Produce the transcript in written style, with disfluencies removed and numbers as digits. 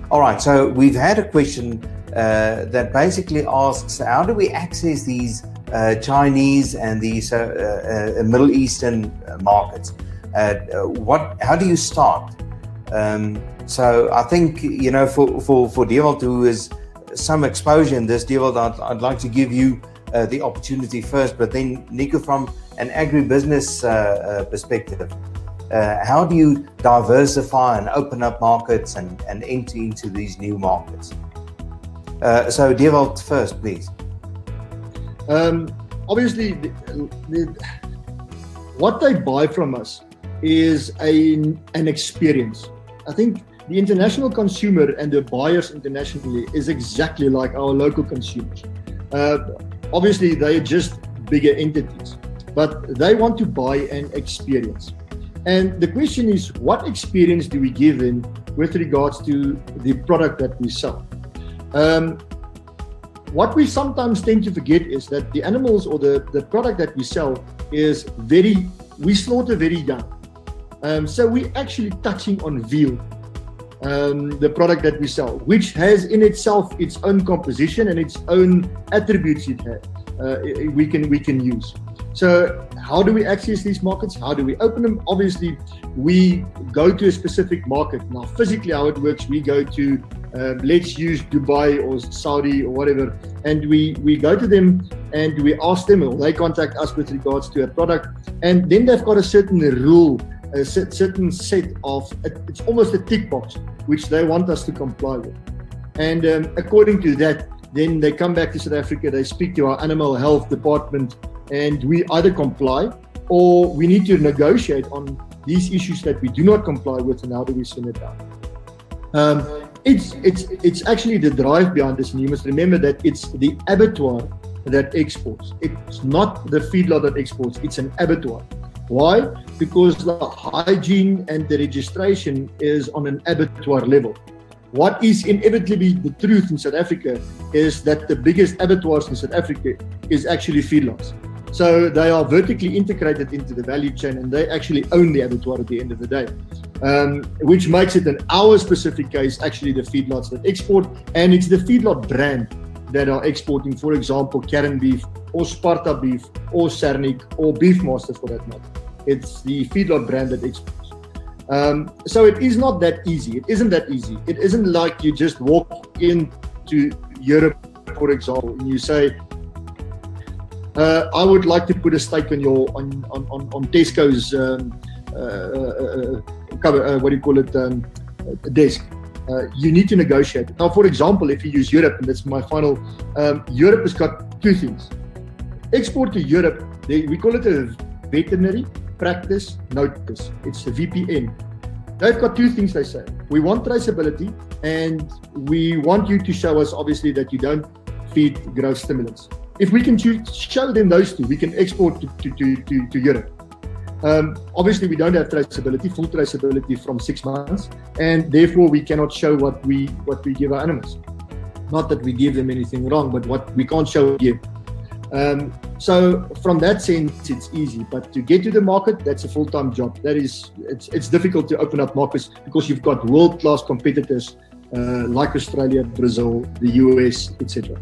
All right, so we've had a question that basically asks, how do we access these Chinese and these Middle Eastern markets? How do you start? So I think, you know, for Dewald, who is some exposure in this, Dewald, I'd like to give you the opportunity first, but then Nico, from an agribusiness perspective, how do you diversify and open up markets and enter into these new markets? So Dewald first, please. Obviously, what they buy from us is an experience. I think the international consumer and the buyers internationally is exactly like our local consumers. Obviously, they are just bigger entities, but they want to buy an experience. And the question is, what experience do we give them with regards to the product that we sell? What we sometimes tend to forget is that the animals or the product that we sell is we slaughter very young. So we're actually touching on veal, the product that we sell, which has in itself its own composition and its own attributes it has, we can use. So how do we access these markets? How do we open them? Obviously, we go to a specific market. Now, physically how it works, we go to, let's use Dubai or Saudi or whatever, and we go to them and we ask them, or they contact us with regards to a product, and then they've got a certain rule, a certain set of, it's almost a tick box, which they want us to comply with. And according to that, then they come back to South Africa, they speak to our animal health department, and we either comply or we need to negotiate on these issues that we do not comply with, and how do we send it down. It's actually the drive behind this, and you must remember that it's the abattoir that exports. It's not the feedlot that exports, it's an abattoir. Why? Because the hygiene and the registration is on an abattoir level. What is inevitably the truth in South Africa is that the biggest abattoirs in South Africa is actually feedlots. So they are vertically integrated into the value chain, and they actually own the abattoir at the end of the day, which makes it, in our specific case, actually the feedlots that export, and it's the feedlot brand that are exporting, for example, Karen beef or Sparta beef or Cernic or Beefmaster for that matter. It's the feedlot brand that exports. So it is not that easy. It isn't that easy. It isn't like you just walk into Europe, for example, and you say, I would like to put a steak on your on Tesco's cover, what do you call it, desk. You need to negotiate. Now, for example, if you use Europe, and that's my final, Europe has got two things. Export to Europe, we call it a veterinary practice notice. It's a VPN. They've got two things they say. We want traceability, and we want you to show us, obviously, that you don't feed growth stimulants. If we can show them those two, we can export to Europe. Obviously, we don't have traceability, full traceability from 6 months, and therefore we cannot show what we give our animals. Not that we give them anything wrong, but what we can't show give. So from that sense, it's easy. But to get to the market, that's a full-time job. It's difficult to open up markets because you've got world-class competitors like Australia, Brazil, the US, etc.